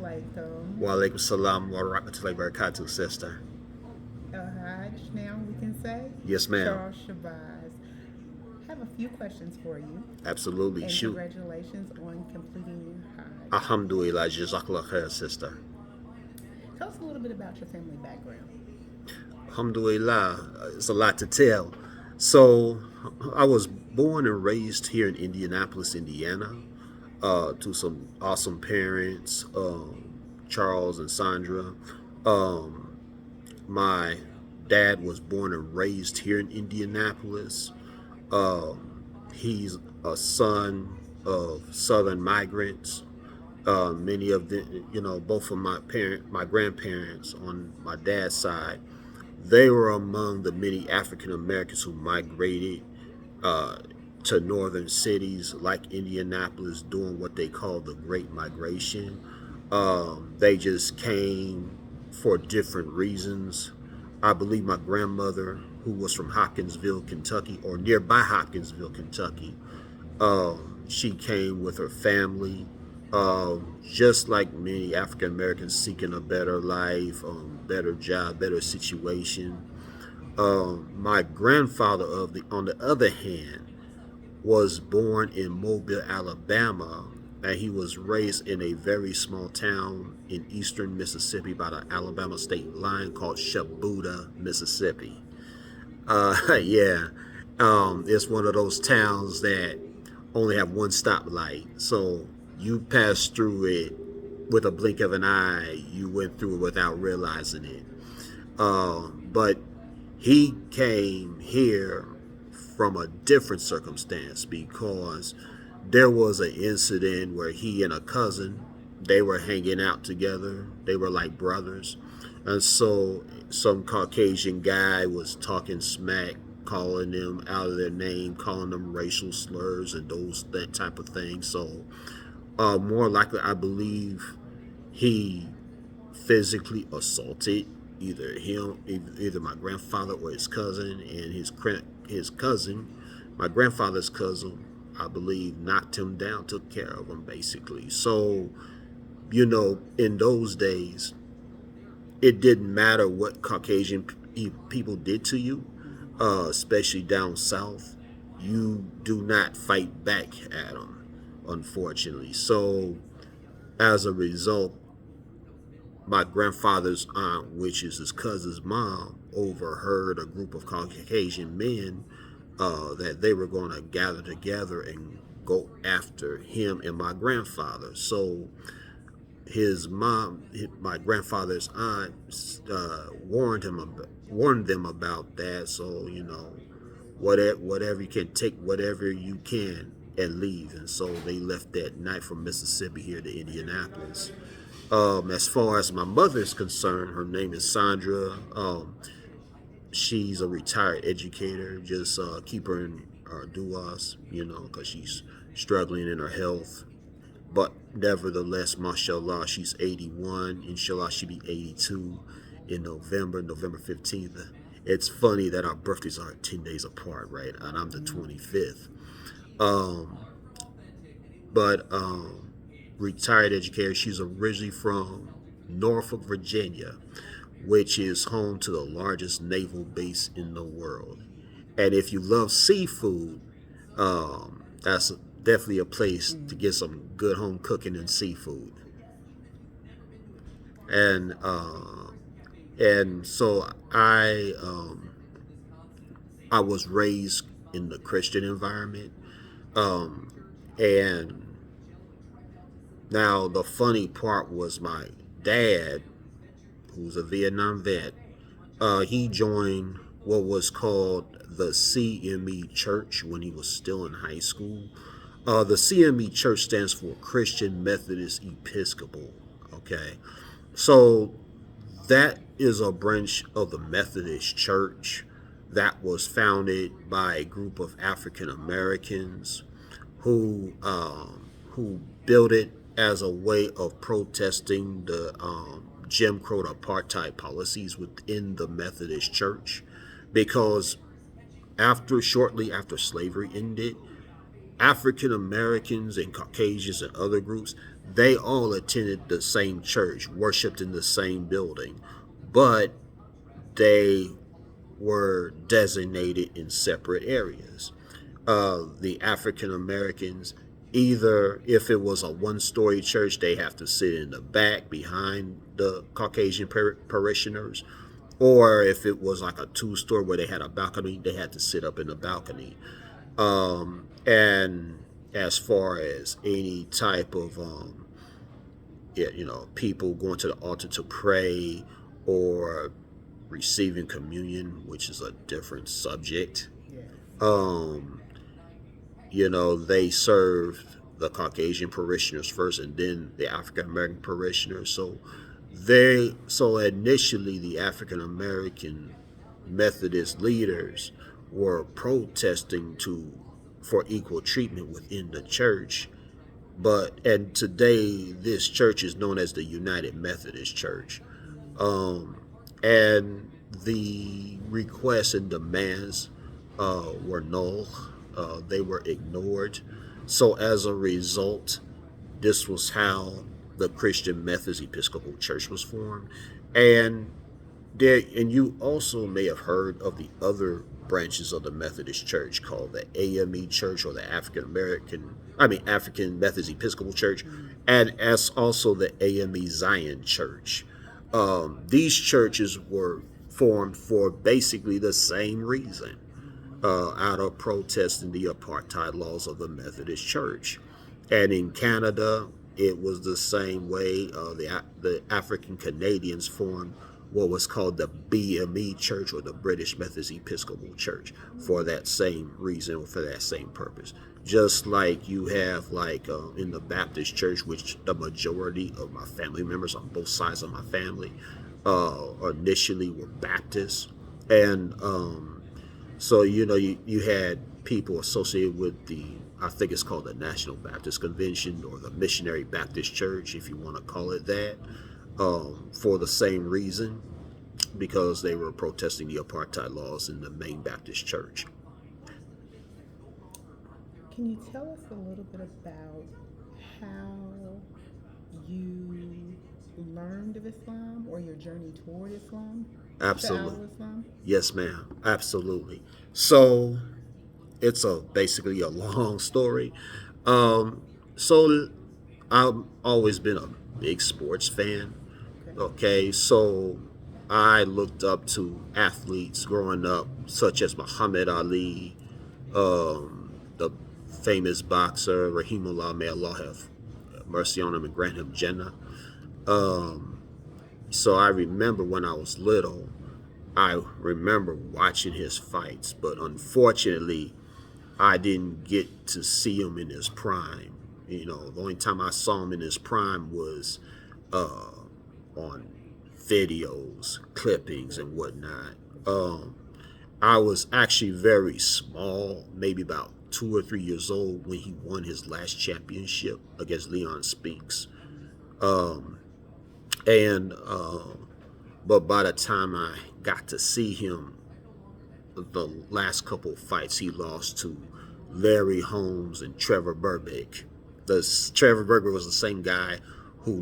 alaikum. Wa alaikum salam wa rahmatullahi wa barakatuh, sister. Hajj, now we can say. Yes, ma'am. Charles Shabazz. Have a few questions for you, Absolutely. and Shoot. congratulations on completing your Hajj. Alhamdulillah, jazakallah khair, sister. Tell us a little bit about your family background. Alhamdulillah, it's a lot to tell. So, I was born and raised here in Indianapolis, Indiana, to some awesome parents, Charles and Sandra. Um, my dad was born and raised here in Indianapolis. He's a son of Southern migrants. Many of them, both of my grandparents on my dad's side, they were among the many African Americans who migrated uh, to northern cities like Indianapolis during what they call the Great Migration. They just came for different reasons. I believe my grandmother, who was from Hopkinsville, Kentucky, or nearby Hopkinsville, Kentucky, she came with her family, just like many African Americans seeking a better life, better job, better situation. My grandfather, on the other hand, was born in Mobile, Alabama, and he was raised in a very small town in eastern Mississippi by the Alabama state line called Shabuda, Mississippi. Yeah, it's one of those towns that only have one stoplight, so you pass through it with a blink of an eye. You went through it without realizing it. But he came here from a different circumstance because there was an incident where he and a cousin, they were hanging out together. They were like brothers. And so some Caucasian guy was talking smack, calling them out of their name, calling them racial slurs and that type of thing. So more likely, I believe he physically assaulted either my grandfather or his cousin, and his cousin, my grandfather's cousin, I believe, knocked him down, took care of him, basically. So, in those days, it didn't matter what Caucasian people did to you, especially down south. You do not fight back at them, unfortunately. So, as a result, my grandfather's aunt, which is his cousin's mom, overheard a group of Caucasian men that they were going to gather together and go after him and my grandfather. So his mom, my grandfather's aunt, warned them about that. So whatever you can take, whatever you can, and leave. And so they left that night from Mississippi here to Indianapolis. As far as my mother is concerned, her name is Sandra. She's a retired educator. Just keep her in our duas, because she's struggling in her health. But nevertheless, mashallah, she's 81. Inshallah, she'll be 82 in November 15th. It's funny that our birthdays are 10 days apart, right? And I'm the 25th. Um, but retired educator. She's originally from Norfolk, Virginia, which is home to the largest naval base in the world. And if you love seafood, that's definitely a place to get some good home cooking and seafood. And so I was raised in the Christian environment, um, and now the funny part was my dad, who's a Vietnam vet. He joined what was called the CME Church when he was still in high school. The CME Church stands for Christian Methodist Episcopal. Okay, so that is a branch of the Methodist Church that was founded by a group of African Americans who built it as a way of protesting the Jim Crow apartheid policies within the Methodist Church, because shortly after slavery ended, African Americans and Caucasians and other groups, they all attended the same church, worshiped in the same building, but they were designated in separate areas. The African Americans, either if it was a one-story church, they have to sit in the back behind the Caucasian parishioners, or if it was like a two-story where they had a balcony, they had to sit up in the balcony. And as far as any type of yeah, people going to the altar to pray or receiving communion, which is a different subject. Yes. Um, they served the Caucasian parishioners first and then the African American parishioners. So initially the African American Methodist leaders were protesting for equal treatment within the church. And today this church is known as the United Methodist Church. And the requests and demands were null. They were ignored. So as a result, this was how the Christian Methodist Episcopal Church was formed. And and you also may have heard of the other branches of the Methodist Church called the AME Church, or the African Methodist Episcopal Church, and as also the AME Zion Church. These churches were formed for basically the same reason, out of protesting the apartheid laws of the Methodist Church. And in Canada, it was the same way. The African Canadians formed what was called the BME Church, or the British Methodist Episcopal Church, for that same reason, or for that same purpose. Just like you have, in the Baptist Church, which the majority of my family members on both sides of my family initially were Baptists. And so, you had people associated with I think it's called the National Baptist Convention, or the Missionary Baptist Church, if you want to call it that, for the same reason, because they were protesting the apartheid laws in the main Baptist Church. Can you tell us a little bit about how you learned of Islam, or your journey toward Islam? Absolutely. Islam? Yes, ma'am. Absolutely. So it's basically a long story. So I've always been a big sports fan. Okay, so I looked up to athletes growing up, such as Muhammad Ali, the famous boxer Rahimullah, may Allah have mercy on him and grant him Jannah. So I remember when I was little, I remember watching his fights, but unfortunately, I didn't get to see him in his prime. The only time I saw him in his prime was on videos, clippings, and whatnot. I was actually very small, maybe about 2 or 3 years old, when he won his last championship against Leon Spinks. But by the time I got to see him, the last couple of fights, he lost to Larry Holmes and Trevor Berbick. Trevor Berbick was the same guy who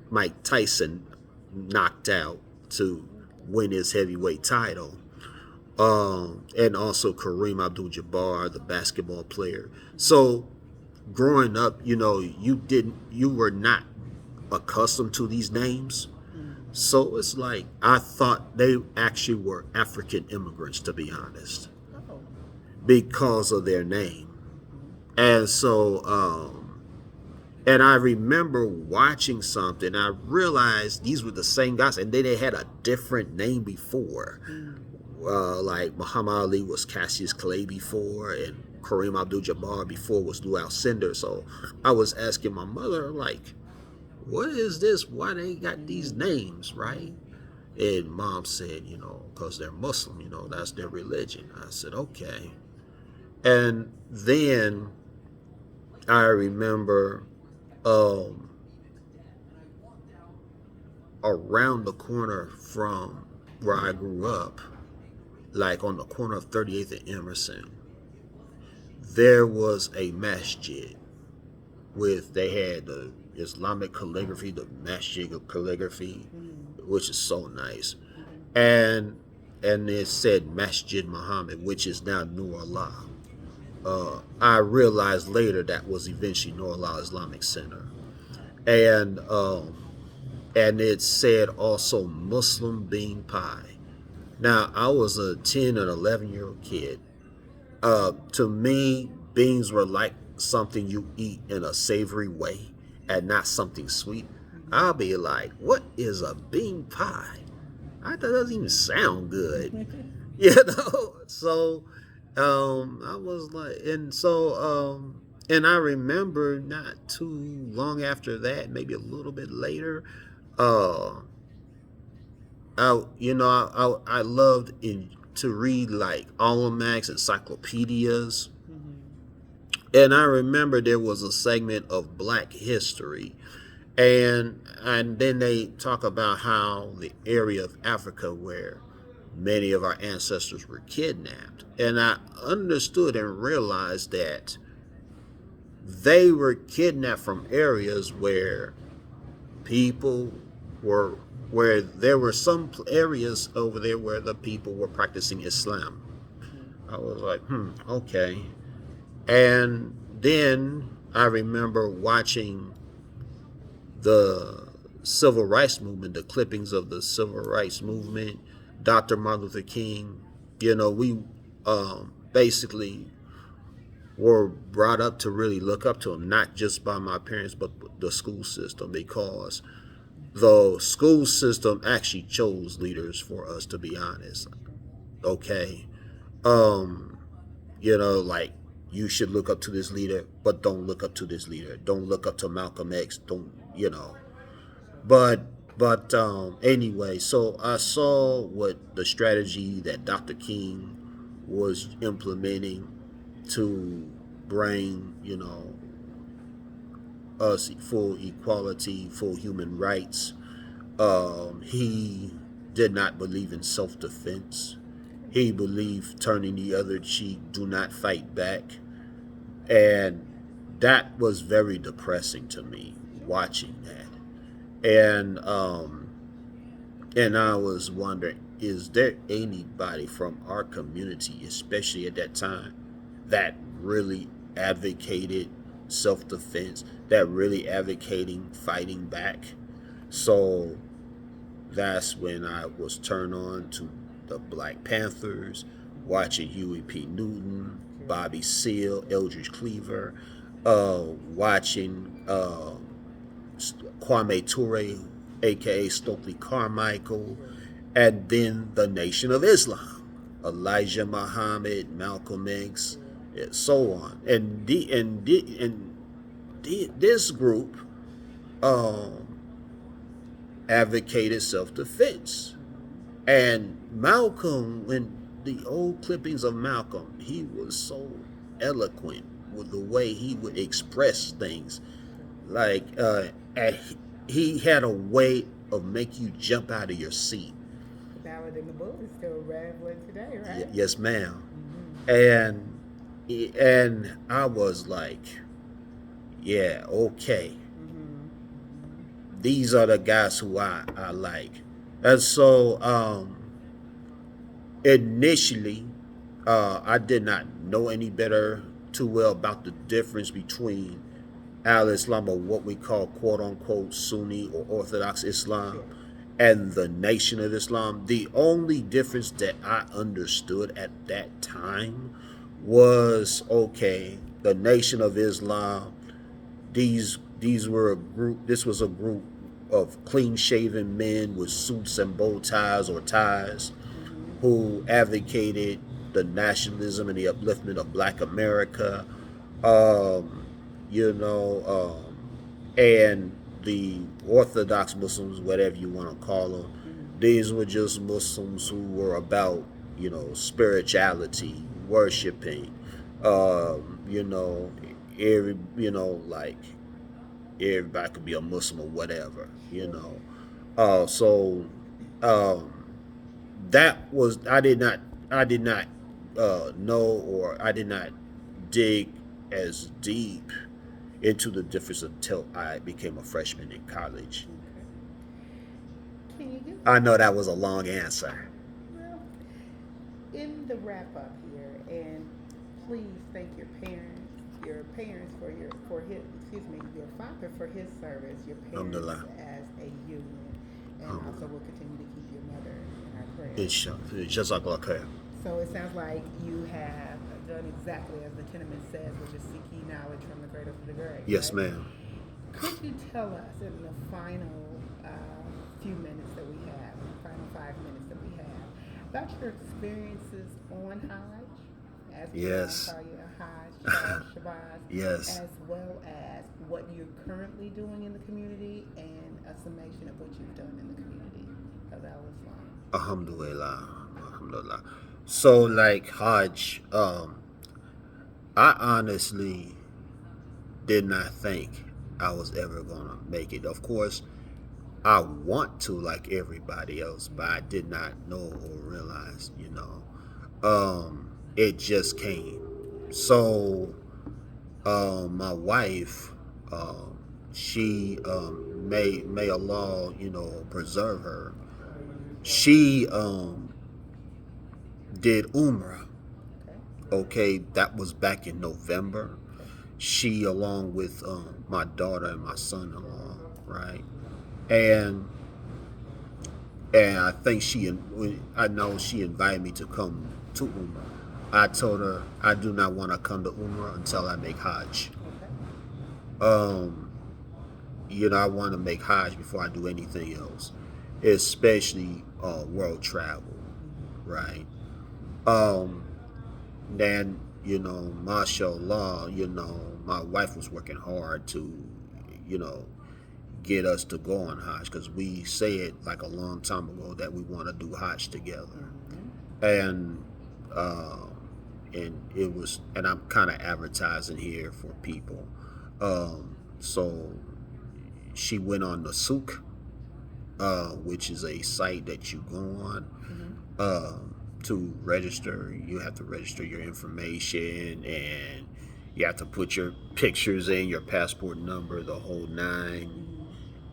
Mike Tyson knocked out to win his heavyweight title. And also Kareem Abdul-Jabbar, the basketball player. So growing up, you were not accustomed to these names. So it's like, I thought they actually were African immigrants, to be honest, because of their name. And so, and I remember watching something, I realized these were the same guys, and they had a different name before. Like Muhammad Ali was Cassius Clay before, and Kareem Abdul-Jabbar before was Lou Alcindor. So I was asking my mother, like, what is this? Why they got these names, right? And Mom said, because they're Muslim, that's their religion. I said, okay. And then I remember around the corner from where I grew up, like on the corner of 38th and Emerson, there was a masjid. with they had the Islamic calligraphy, the masjid calligraphy, which is so nice, and it said Masjid Muhammad, which is now Nur Allah. I realized later that was eventually Nur Allah Islamic Center, and it said also Muslim bean pie. Now I was a 10 and 11-year-old kid. To me, beans were like something you eat in a savory way and not something sweet. I'll be like, what is a bean pie? That doesn't even sound good. You know? So I was like, and I remember not too long after that, maybe a little bit later, uh, I loved to read like almanacs, encyclopedias, and I remember there was a segment of Black history, and then they talk about how the area of Africa where many of our ancestors were kidnapped, and I understood and realized that they were kidnapped from areas where people were where there were some areas over there where the people were practicing Islam. I was like, okay. And then I remember watching the civil rights movement, the clippings of the civil rights movement, Dr. Martin Luther King. We basically were brought up to really look up to him, not just by my parents, but the school system, because the school system actually chose leaders for us, to be honest. Okay. Um, like you should look up to this leader, but don't look up to this leader. Don't look up to Malcolm X. Don't, But anyway, so I saw what the strategy that Dr. King was implementing to bring, us full equality, full human rights. He did not believe in self-defense. He believed turning the other cheek, do not fight back. And that was very depressing to me, watching that. And I was wondering, is there anybody from our community, especially at that time, that really advocated self-defense, that really advocating fighting back? So that's when I was turned on to the Black Panthers, watching Huey P. Newton, Bobby Seale, Eldridge Cleaver, watching Kwame Ture, aka Stokely Carmichael, and then the Nation of Islam, Elijah Muhammad, Malcolm X, and so on. This group advocated self-defense. And Malcolm, when the old clippings of Malcolm, he was so eloquent with the way he would express things. Like, he had a way of make you jump out of your seat. Ballad in the Bull is still relevant today, right? Yes, ma'am. And I was like, yeah, okay. These are the guys who I like. And so initially, I did not know any better too well about the difference between al-Islam, or what we call quote unquote Sunni or Orthodox Islam, and the Nation of Islam. The only difference that I understood at that time was, okay, the Nation of Islam, these were a group, this was a group of clean-shaven men with suits and bow ties or ties who advocated the nationalism and the upliftment of Black America, and the Orthodox Muslims, whatever you want to call them, these were just Muslims who were about, spirituality, worshiping, like everybody could be a Muslim or whatever, So that was, I did not know, or I did not dig as deep into the difference until I became a freshman in college. Okay. Can you give I know that was a long answer. well in the wrap up here, and please thank your parents for his excuse me, your father for his service, your parents Alhamdulillah. as a union, and also Um, we'll continue to keep your mother in our prayers. inshallah. Jazakallah khair. So it sounds like you have done exactly as the tenement says, which is seek ye knowledge from the great of the great, Yes, right? ma'am. Could you tell us in the final few minutes that we have, the final 5 minutes that we have, about your experiences on Hajj, as we now Yes. call you a Hajj, Shabazz, Yes. as well as what you're currently doing in the community and a summation of what you've done in the community of Al Islam? Alhamdulillah. Alhamdulillah. So like Hajj, I honestly did not think I was ever gonna make it. Of course, I want to like everybody else, but I did not know or realize, it just came. So, my wife, she, may Allah, preserve her. She, did Umrah. Okay. Okay, that was back in November. Okay. She, along with my daughter and my son-in-law, right? And I think I know she invited me to come to Umrah. I told her I do not want to come to Umrah until I make Hajj. Okay. Um, I want to make Hajj before I do anything else, especially world travel, right? Um, then mashallah, my wife was working hard to, you know, get us to go on Hajj because we said like a long time ago that we want to do Hajj together, Mm-hmm. and uh, and I'm kind of advertising here for people. So she went on the Souk, which is a site that you go on Mm-hmm. to register. You have to register your information, and you have to put your pictures in, your passport number, the whole nine. Mm-hmm.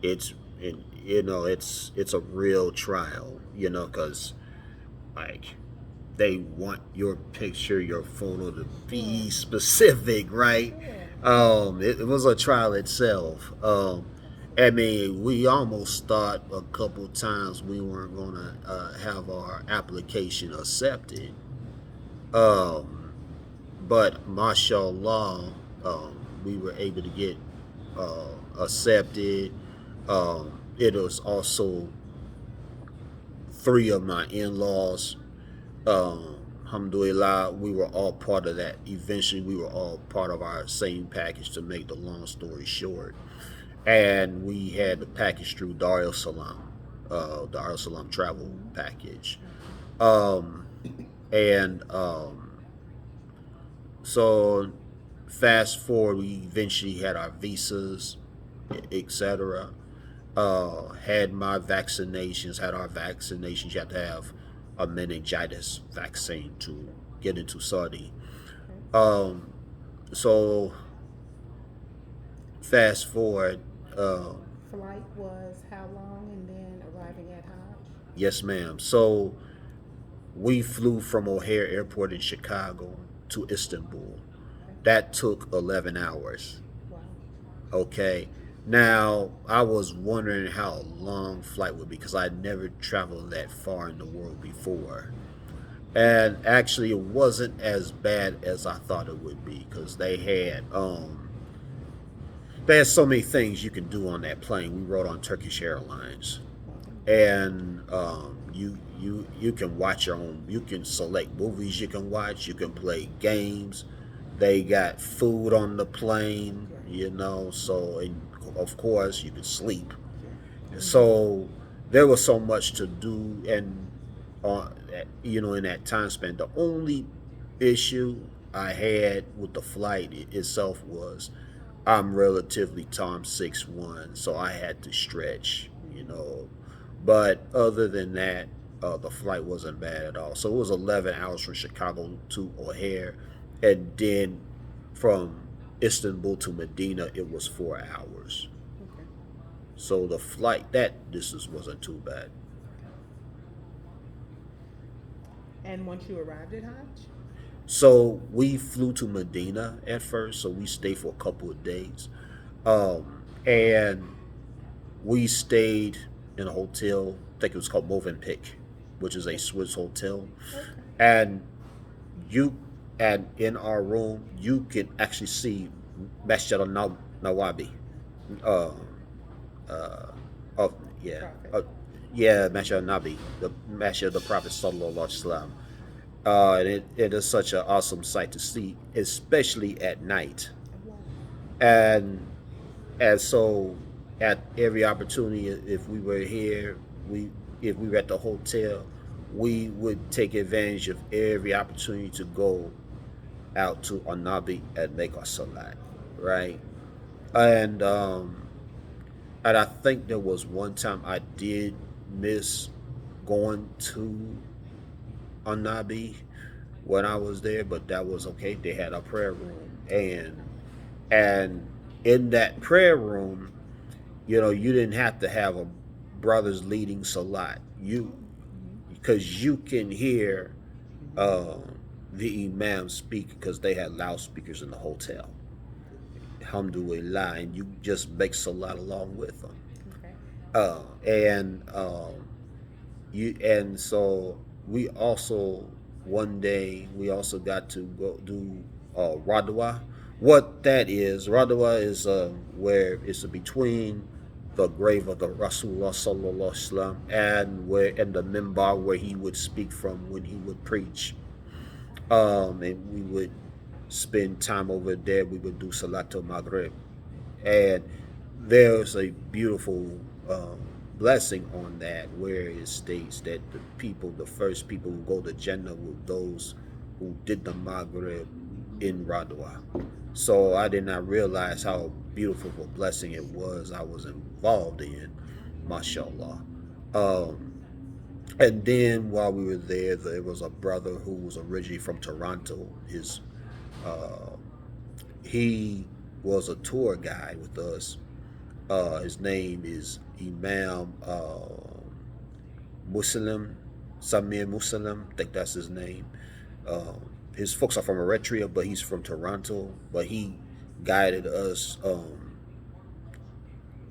It's and it's a real trial, because like they want your picture, your photo to Sure. be specific, right? Sure. It was a trial itself. I Absolutely. mean, we almost thought a couple times we weren't gonna have our application accepted, um, but mashallah, we were able to get accepted. It was also three of my in-laws. Alhamdulillah, we were all part of that. Eventually, we were all part of our same package. To make the long story short, and we had the package through Dar es Salaam travel Mm-hmm. package. Mm-hmm. Um, and so fast forward, we eventually had our visas, etc. Had my vaccinations, had our vaccinations. You have to have a meningitis vaccine to get into Saudi. Okay. Um, so fast forward, uh, Flight was how long, and then arriving at Hajj? yes, ma'am. So we flew from O'Hare Airport in Chicago to Istanbul. Okay. That took 11 hours. Wow. Okay. Now, I was wondering how a long flight would be because I'd never traveled that far in the world before. And actually, it wasn't as bad as I thought it would be because they had so many things you can do on that plane. We rode on Turkish Airlines, Wow. and you can watch your own. You can select movies you can watch. You can play games. They got food on the plane, Yeah. So and of course you could sleep. Yeah. Mm-hmm. So there was so much to do, and in that time span, the only issue I had with the flight itself was I'm relatively tall, I'm 6'1", so I had to stretch, Mm-hmm. But other than that, the flight wasn't bad at all. So it was 11 hours from Chicago to O'Hare, and then from Istanbul to Medina, it was 4 hours. Okay. So the flight, that distance wasn't too bad. And once you arrived at Hajj? So we flew to Medina at first, so we stayed for a couple of days. And we stayed in a hotel, I think it was called Movenpick, which is a Okay. Swiss hotel. Okay. And you and in our room you can actually see Masjid al Nawabi. Uh, uh, of yeah, Profit. uh, yeah, Masjid al Nabi, the Masjid of the Prophet Sallallahu Alaihi Wasallam. And it is such an awesome sight to see, especially at night. Oh, wow. And so at every opportunity, if we were here, we if we were at the hotel, we would take advantage of every opportunity to go out to Anabi and make our salat, right? And I think there was one time I did miss going to Anabi when I was there, but that was okay. They had a prayer room, and in that prayer room, you didn't have to have a brothers leading salat. You because you can hear uh, the imam speak because they had loudspeakers in the hotel. Alhamdulillah, and you just make salat along with them. Okay. And you and so we also one day we also got to go do Radwa. What that is, Radwa is where it's between the grave of the Rasulullah Sallallahu Alaihi Wasallam and where and the minbar where he would speak from when he would preach. And we would spend time over there. We would do Salatul Maghrib, and there's a beautiful blessing on that where it states that the first people who go to Jannah were those who did the Maghrib in Radwa. So I did not realize how beautiful of a blessing it was I was involved in, mashallah. Um, and then while we were there was a brother who was originally from Toronto. Uh, he was a tour guide with us. His name is Imam Muslim, Samir Muslim. I think that's his name. His folks are from Eritrea, but he's from Toronto. But he guided us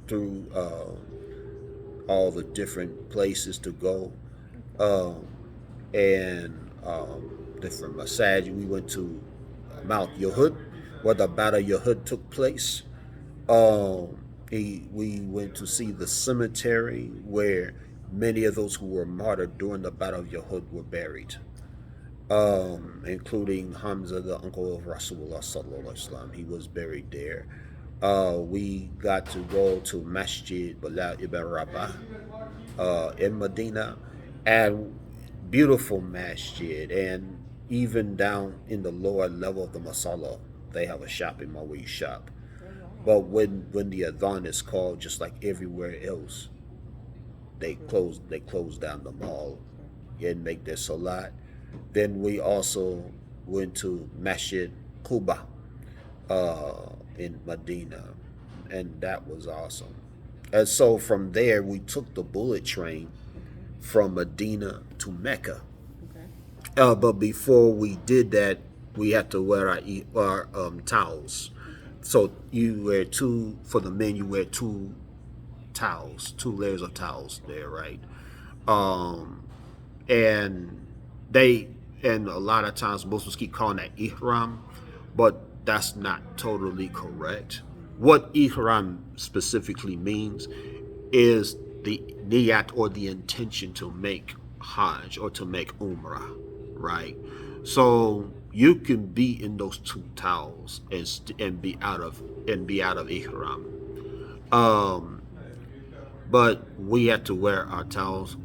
through all the different places to go. Um, and different masajid. We went to Mount Yahud, where the Battle of Yahud took place. Um, we went to see the cemetery where many of those who were martyred during the Battle of Yahud were buried, including Hamza, the uncle of Rasulullah Sallallahu Alaihi Wasallam. He was buried there. We got to go to Masjid Bilal ibn Rabah in Medina, and beautiful masjid, and even down in the lower level of the masala, they have a shopping mall where you shop. Oh, wow. But when the adhan is called, just like everywhere else, they close down the mall and make their salat. Then we also went to Masjid Quba in Medina, and that was awesome. And so from there, we took the bullet train from Medina to Mecca. Okay. But before we did that, we had to wear our towels. Okay. So you wear two for the men. You wear two layers of towels there, right? Um, and they and a lot of times Muslims keep calling that ihram, but that's not totally correct. What ihram specifically means is the niyat or the intention to make hajj or to make umrah, right? So you can be in those two towels and be out of ihram. Um, but we had to wear our towels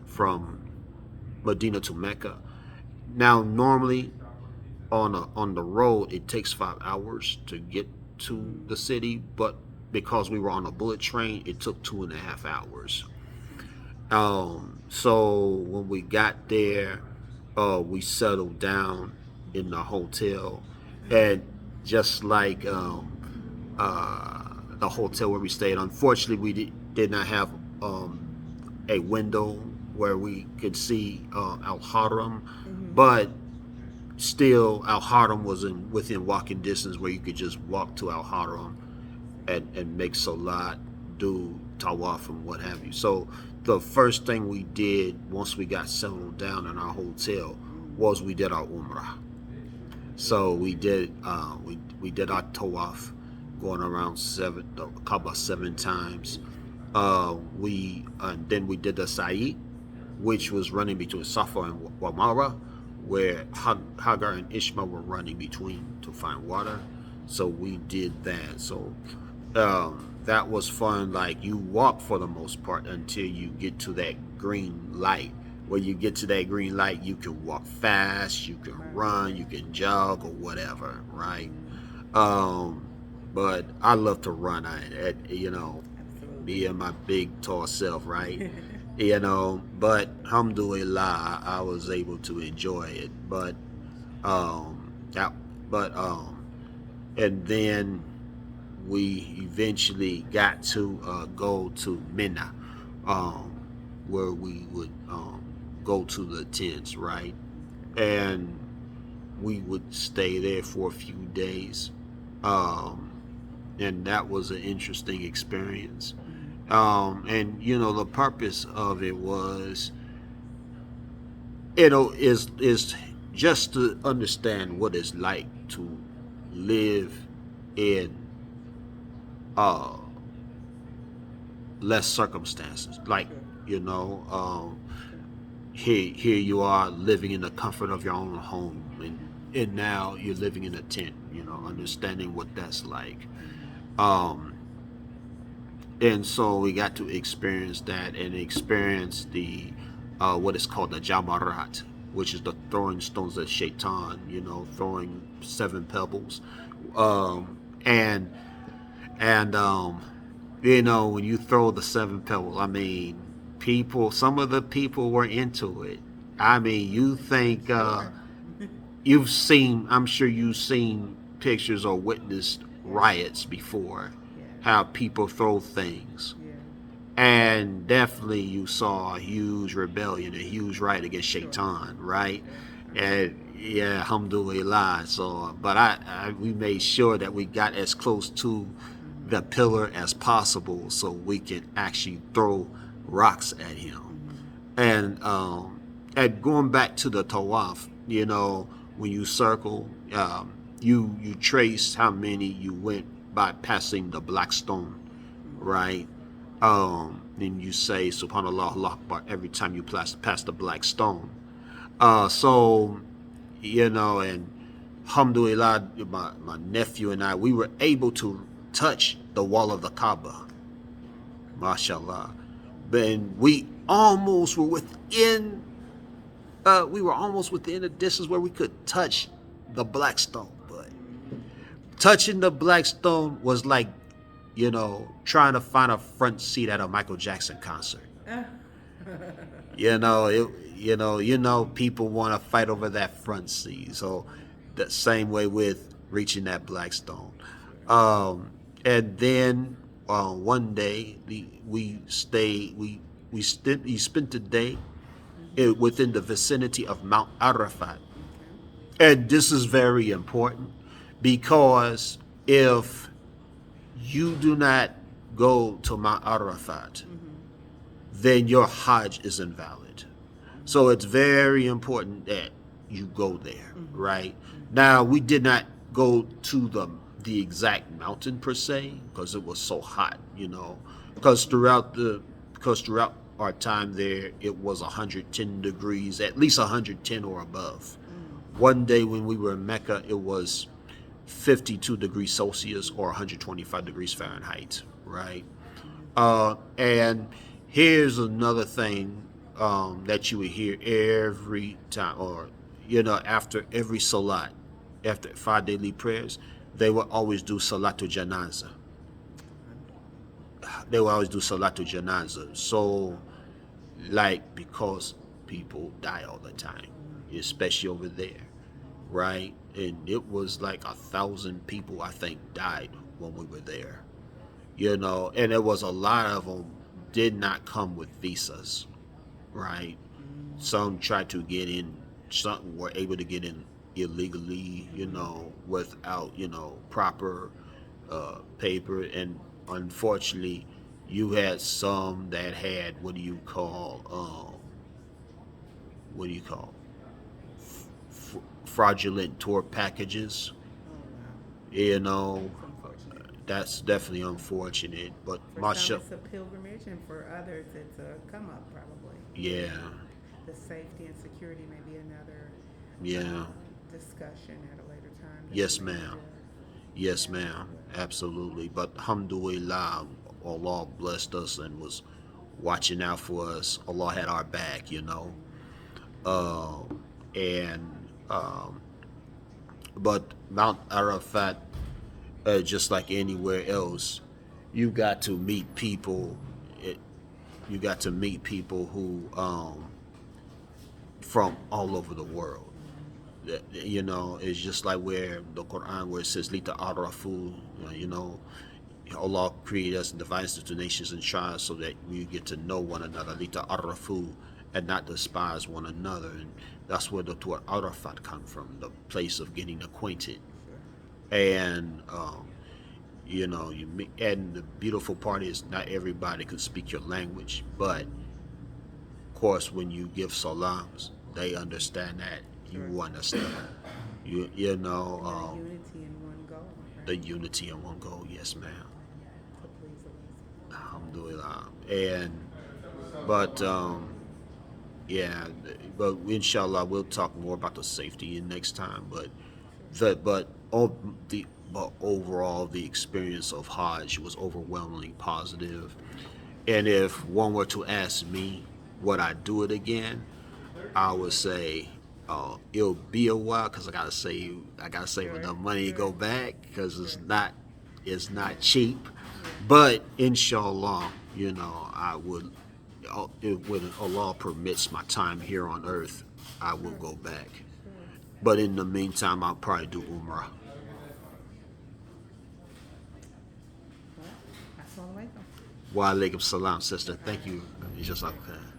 from Medina to Mecca. Now, normally on the road, it takes 5 hours to get to the city, but because we were on a bullet train, it took 2.5 hours. So when we got there, we settled down in the hotel, and just like the hotel where we stayed. Unfortunately, we did not have a window where we could see Al Haram, but still Al Haram was within walking distance where you could just walk to Al Haram and make salat, do tawaf and what have you. So the first thing we did once we got settled down in our hotel was we did our umrah. So we did our tawaf, going around the Kaaba 7 times. We Then we did the Sa'i, which was running between Safa and Wamara, where Hagar and Ishmael were running between to find water. So we did that. So that was fun. Like, you walk for the most part until you get to that green light. When you get to that green light, you can walk fast, you can run, you can jog or whatever, right? But I love to run. Me and my big tall self, right? But alhamdulillah, I was able to enjoy it. That, but and then we eventually got to go to Mina, where we would go to the tents, right? And we would stay there for a few days. And that was an interesting experience. And the purpose of it was, is just to understand what it's like to live in uh, less circumstances. Like, here you are living in the comfort of your own home, and now you're living in a tent. Understanding what that's like. And so we got to experience that and experience the what is called the Jamarat, which is the throwing stones at Shaitan, throwing 7 pebbles. And when you throw the 7 pebbles, I mean, some of the people were into it. I mean, you think I'm sure you've seen pictures or witnessed riots before, how people throw things. And definitely you saw a huge rebellion, a huge riot against Shaitan, right? And yeah, alhamdulillah. So, but we made sure that we got as close to the pillar as possible so we can actually throw rocks at him. And going back to the tawaf, when you circle, you trace how many you went by passing the black stone, right? Then you say Subhanallah, Allah Akbar every time you pass the black stone. And alhamdulillah, my nephew and I, we were able to touch the wall of the Kaaba, mashallah. And we almost were within a distance where we could touch the black stone. But touching the black stone was like, trying to find a front seat at a Michael Jackson concert. People want to fight over that front seat. So the same way with reaching that black stone. And then one day we spent the day within the vicinity of Mount Arafat. And this is very important because if you do not go to Mount Arafat, then your Hajj is invalid. So it's very important that you go there, right? Now, we did not go to the exact mountain per se because it was so hot, because throughout our time there, it was 110 degrees, at least 110 or above. One day when we were in Mecca, it was 52 degrees Celsius or 125 degrees Fahrenheit, right? And here's another thing that you would hear every time, or after every salat, after 5 daily prayers, they would always do salatul janaza. So, because people die all the time, especially over there, right? and it was like 1,000 people I think died when we were there. You know, and there was a lot of them did not come with visas, right? Some tried to get in, some were able to get in illegally, you know, without, you know, proper paper. And unfortunately, you had some that had what do you call fraudulent tour packages. Oh wow, You know, that's unfortunate. that's definitely unfortunate. But For some, Masha, it's a pilgrimage, and for others, it's a come up probably. yeah, The safety and security may be another yeah, discussion at a later time that we yes, may need ma'am. to Yes, add to ma'am. it. Absolutely. But alhamdulillah, Allah blessed us and was watching out for us. Allah had our back, you know. Uh, and but Mount Arafat, just like anywhere else, you got to meet people. It, you got to meet people who from all over the world. You know, it's just like where the Quran, where it says "Lita arafu," you know, Allah created us and divided us into nations and tribes so that we get to know one another. Lita arafu, and not despise one another. And that's where the word Arafat come from, the place of getting acquainted. Sure. And you know, and the beautiful part is not everybody could speak your language, but of course, when you give salams, they understand that Sure. you understand. You know, And the unity in one goal, the right? unity in one goal. Yes, ma'am. To please Allah. Alhamdulillah. And but yeah, but inshallah we'll talk more about the safety in next time. But the but oh, the but overall the experience of Hajj was overwhelmingly positive. And if one were to ask me would I do it again, I would say it'll be a while because I gotta save Sure. enough money to Sure. go back because Sure. it's not cheap. Yeah. But inshallah, you know, when Allah permits my time here on earth, I will Sure. go back. Sure. But in the meantime, I'll probably do Umrah. Well, assalamu alaikum. Wa alaikum salam, sister. Thank you. It's just like that.